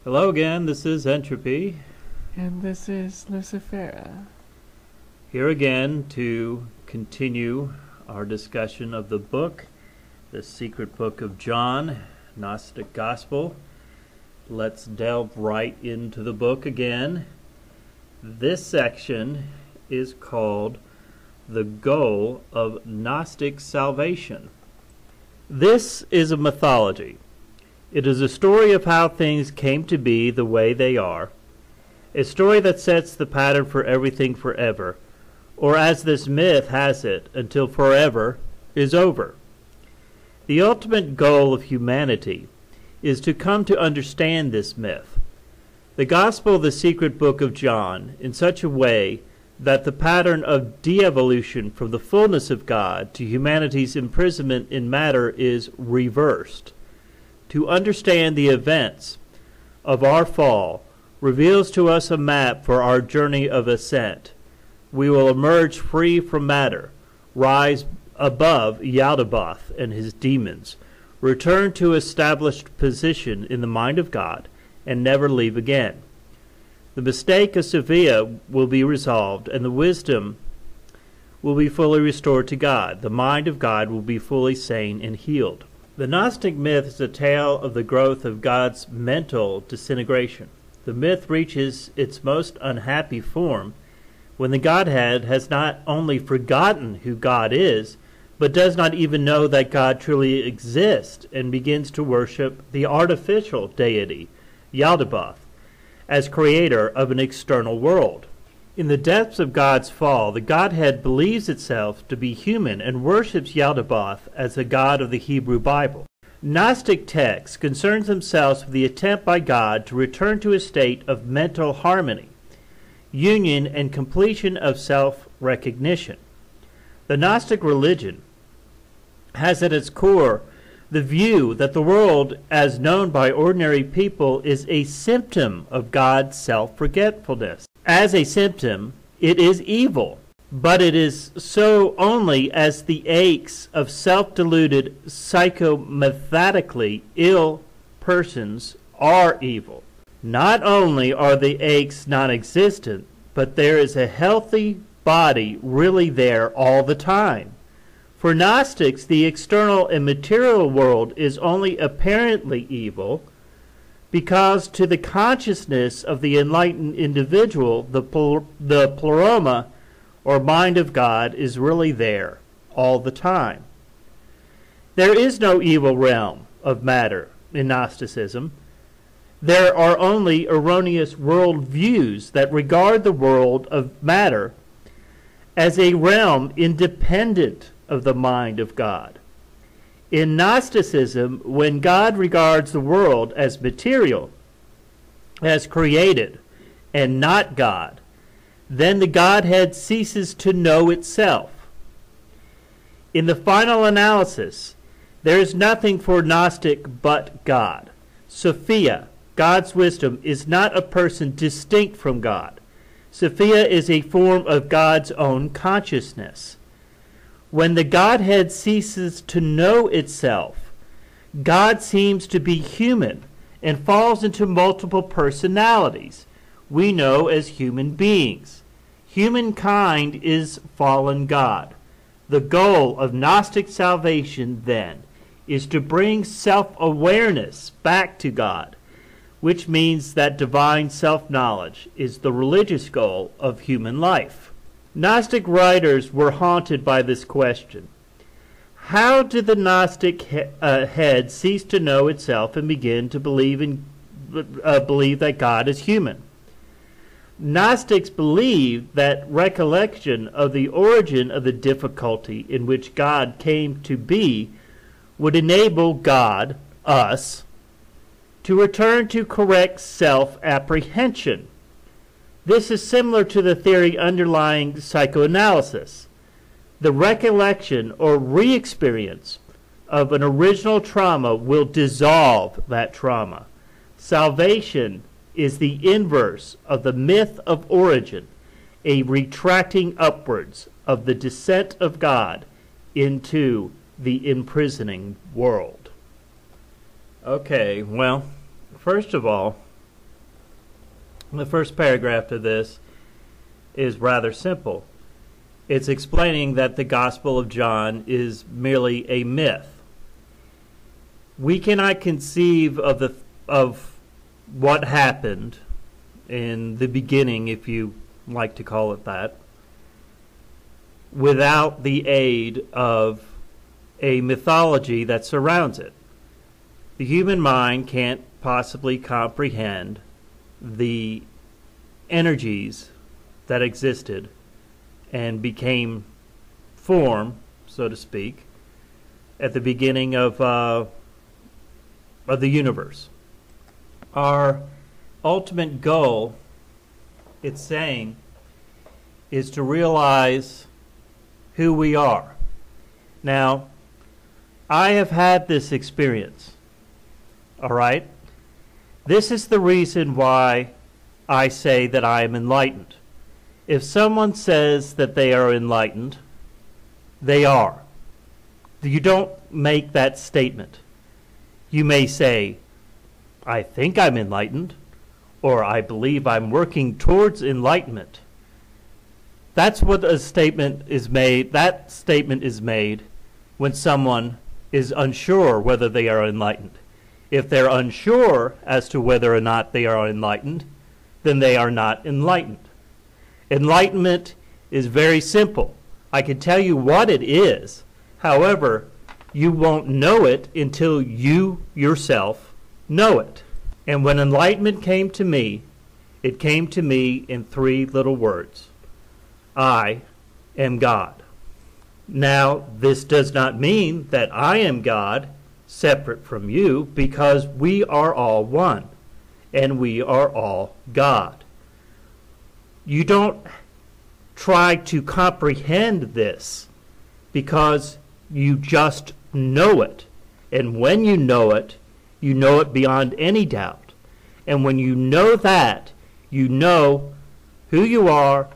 Hello again, this is Entropy. And this is Lucifera. Here again to continue our discussion of the book, the secret book of John, Gnostic Gospel. Let's delve right into the book again. This section is called The Goal of Gnostic Salvation. This is a mythology. It is a story of how things came to be the way they are, a story that sets the pattern for everything forever, or as this myth has it, until forever is over. The ultimate goal of humanity is to come to understand this myth, the Gospel of the secret book of John, in such a way that the pattern of de-evolution from the fullness of God to humanity's imprisonment in matter is reversed. To understand the events of our fall reveals to us a map for our journey of ascent. We will emerge free from matter, rise above Yaldabaoth and his demons, return to established position in the mind of God, and never leave again. The mistake of Sevilla will be resolved, and the wisdom will be fully restored to God. The mind of God will be fully sane and healed. The Gnostic myth is a tale of the growth of God's mental disintegration. The myth reaches its most unhappy form when the Godhead has not only forgotten who God is, but does not even know that God truly exists and begins to worship the artificial deity, Yaldabaoth, as creator of an external world. In the depths of God's fall, the Godhead believes itself to be human and worships Yaldabaoth as the God of the Hebrew Bible. Gnostic texts concern themselves with the attempt by God to return to a state of mental harmony, union, and completion of self-recognition. The Gnostic religion has at its core the view that the world, as known by ordinary people, is a symptom of God's self-forgetfulness. As a symptom, it is evil, but it is so only as the aches of self-deluded, psychomathematically ill persons are evil. Not only are the aches non-existent, but there is a healthy body really there all the time. For Gnostics, the external and material world is only apparently evil because to the consciousness of the enlightened individual, the pleroma, or mind of God, is really there all the time. There is no evil realm of matter in Gnosticism. There are only erroneous world views that regard the world of matter as a realm independent of the mind of God. In Gnosticism, when God regards the world as material, as created, and not God, then the Godhead ceases to know itself. In the final analysis, there is nothing for Gnostic but God. Sophia, God's wisdom, is not a person distinct from God. Sophia is a form of God's own consciousness. When the Godhead ceases to know itself, God seems to be human and falls into multiple personalities we know as human beings. Humankind is fallen God. The goal of Gnostic salvation, then, is to bring self-awareness back to God, which means that divine self-knowledge is the religious goal of human life. Gnostic writers were haunted by this question. How did the Gnostic head cease to know itself and begin to believe that God is human? Gnostics believed that recollection of the origin of the difficulty in which God came to be would enable God, us, to return to correct self-apprehension. This is similar to the theory underlying psychoanalysis. The recollection or re-experience of an original trauma will dissolve that trauma. Salvation is the inverse of the myth of origin, a retracting upwards of the descent of God into the imprisoning world. Okay, well, first of all, The first paragraph of this is rather simple. It's explaining that the Gospel of John is merely a myth. We cannot conceive of what happened in the beginning, if you like to call it that, without the aid of a mythology that surrounds it. The human mind can't possibly comprehend the energies that existed and became form, so to speak, at the beginning of the universe. Our ultimate goal, it's saying, is to realize who we are. Now, I have had this experience, all right? This is the reason why I say that I am enlightened. If someone says that they are enlightened, they are. You don't make that statement. You may say, I think I'm enlightened, or I believe I'm working towards enlightenment. That's what a statement is made. That statement is made when someone is unsure whether they are enlightened. If they're unsure as to whether or not they are enlightened, then they are not enlightened. Enlightenment is very simple. I can tell you what it is. However, you won't know it until you yourself know it. And when enlightenment came to me, it came to me in 3 little words. I am God. Now, this does not mean that I am God separate from you, because we are all one, and we are all God. You don't try to comprehend this, because you just know it. And when you know it beyond any doubt. And when you know that, you know who you are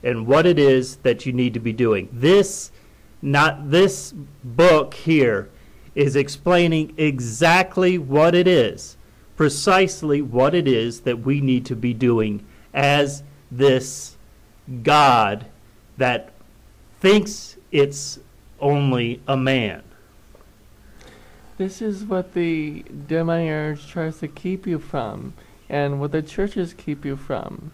and what it is that you need to be doing. This book here is explaining exactly what it is, precisely what it is that we need to be doing as this God that thinks it's only a man. This is what the demiurge tries to keep you from, and what the churches keep you from.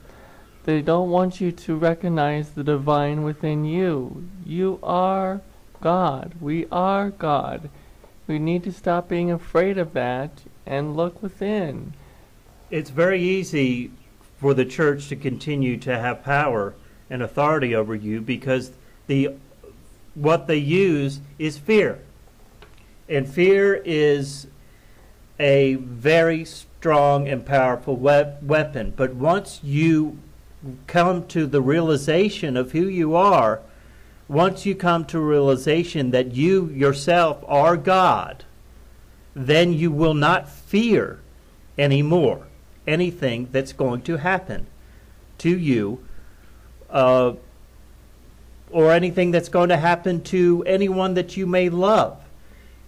They don't want you to recognize the divine within you. You are God. We are God. We need to stop being afraid of that and look within. It's very easy for the church to continue to have power and authority over you, because what they use is fear. And fear is a very strong and powerful weapon. But once you come to the realization of who you are, once you come to realization that you yourself are God, then you will not fear anymore anything that's going to happen to you, or anything that's going to happen to anyone that you may love.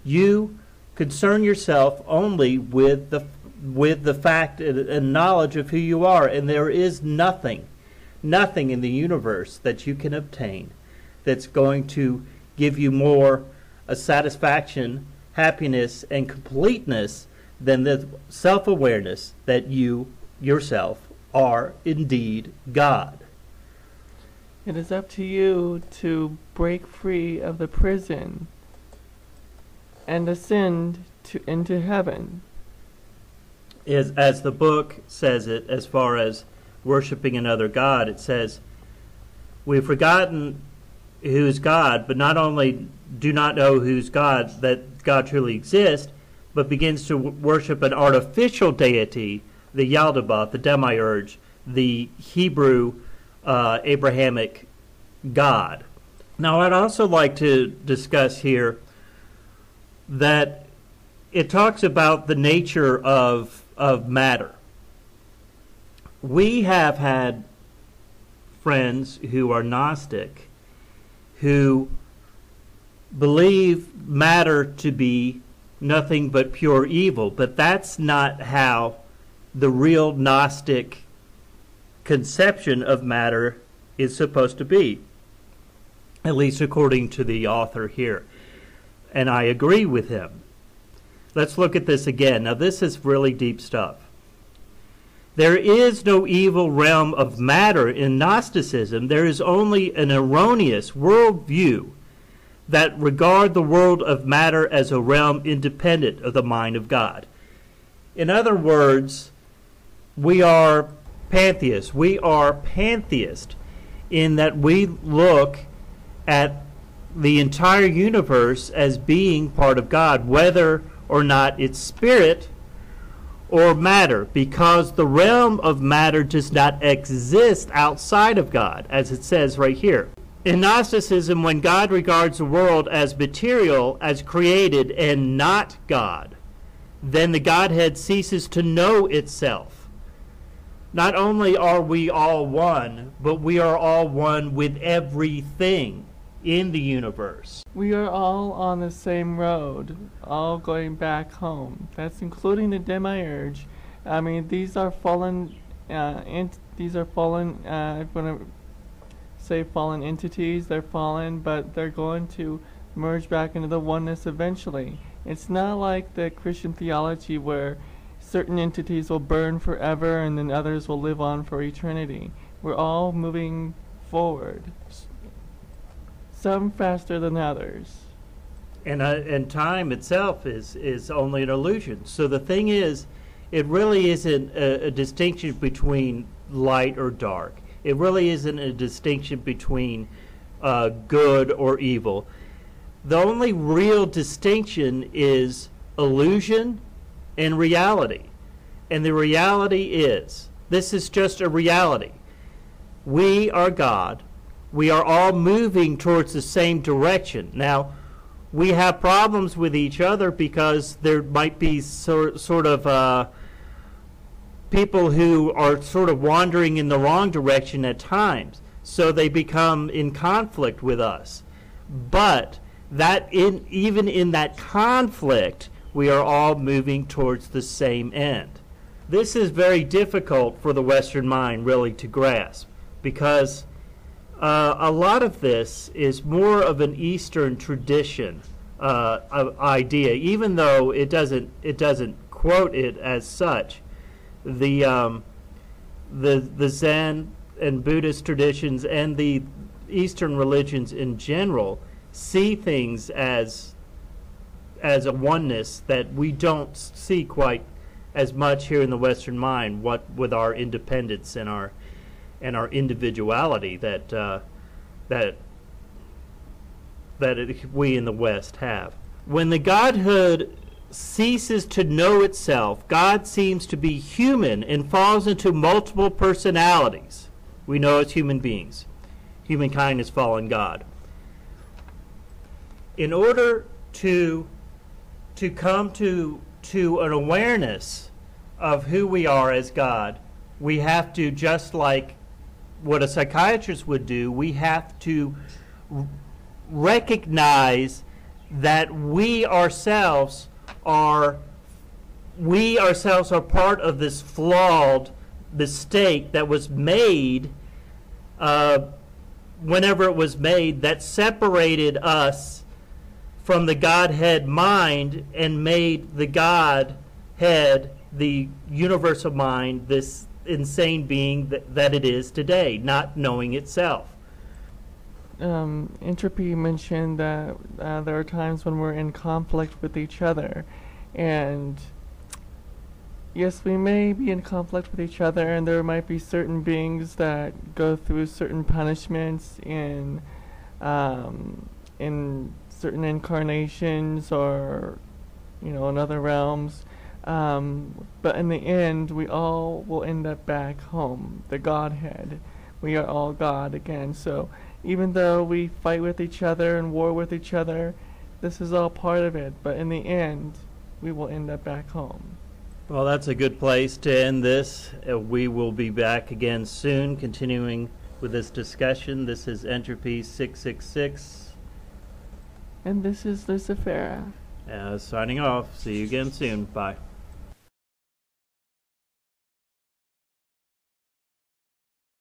You concern yourself only with the fact and knowledge of who you are, and there is nothing in the universe that you can obtain that's going to give you more satisfaction, happiness, and completeness than the self-awareness that you yourself are indeed God. It is up to you to break free of the prison and ascend into heaven. As the book says it, as far as worshiping another God, it says, we've forgotten who's God, but not only do not know who's God, that God truly exists, but begins to worship an artificial deity, the Yaldabaoth, the demiurge, the Hebrew Abrahamic God. Now, I'd also like to discuss here that it talks about the nature of matter. We have had friends who are Gnostic who believe matter to be nothing but pure evil, but that's not how the real Gnostic conception of matter is supposed to be, at least according to the author here. And I agree with him. Let's look at this again. Now, this is really deep stuff. There is no evil realm of matter in Gnosticism. There is only an erroneous worldview that regard the world of matter as a realm independent of the mind of God. In other words, we are pantheists. We are pantheist in that we look at the entire universe as being part of God, whether or not it's spirit or matter, because the realm of matter does not exist outside of God, as it says right here. In Gnosticism, when God regards the world as material, as created, and not God, then the Godhead ceases to know itself. Not only are we all one, but we are all one with everything in the universe. We are all on the same road, all going back home. That's including the demiurge. I mean, these are fallen. I'm going to say fallen entities. They're fallen, but they're going to merge back into the oneness eventually. It's not like the Christian theology where certain entities will burn forever and then others will live on for eternity. We're all moving forward. Some faster than others. And time itself is only an illusion. So the thing is, it really isn't a distinction between light or dark. It really isn't a distinction between good or evil. The only real distinction is illusion and reality. And the reality is, this is just a reality. We are God. We are all moving towards the same direction. Now, we have problems with each other because there might be sort of people who are sort of wandering in the wrong direction at times. So they become in conflict with us. But even in that conflict, we are all moving towards the same end. This is very difficult for the Western mind really to grasp, because a lot of this is more of an Eastern tradition idea, even though it doesn't quote it as such. The Zen and Buddhist traditions and the Eastern religions in general see things as a oneness that we don't see quite as much here in the Western mind. What with our independence and our individuality that we in the West have. When the Godhood ceases to know itself, God seems to be human and falls into multiple personalities. We know as human beings. Humankind has fallen God. In order to come to an awareness of who we are as God, we have to, just like what a psychiatrist would do, we have to recognize that we ourselves are part of this flawed mistake that was made whenever it was made, that separated us from the Godhead mind and made the Godhead, the universal mind, this insane being that it is today, not knowing itself. Entropy mentioned that there are times when we're in conflict with each other, and yes, we may be in conflict with each other, and there might be certain beings that go through certain punishments in certain incarnations or in other realms, but in the end we all will end up back home, the Godhead. We are all God again. So even though we fight with each other and war with each other, this is all part of it, but in the end we will end up back home. Well, that's a good place to end this. We will be back again soon, continuing with this discussion. This is Entropy 666. And this is Lucifera. Signing off. See you again soon. Bye.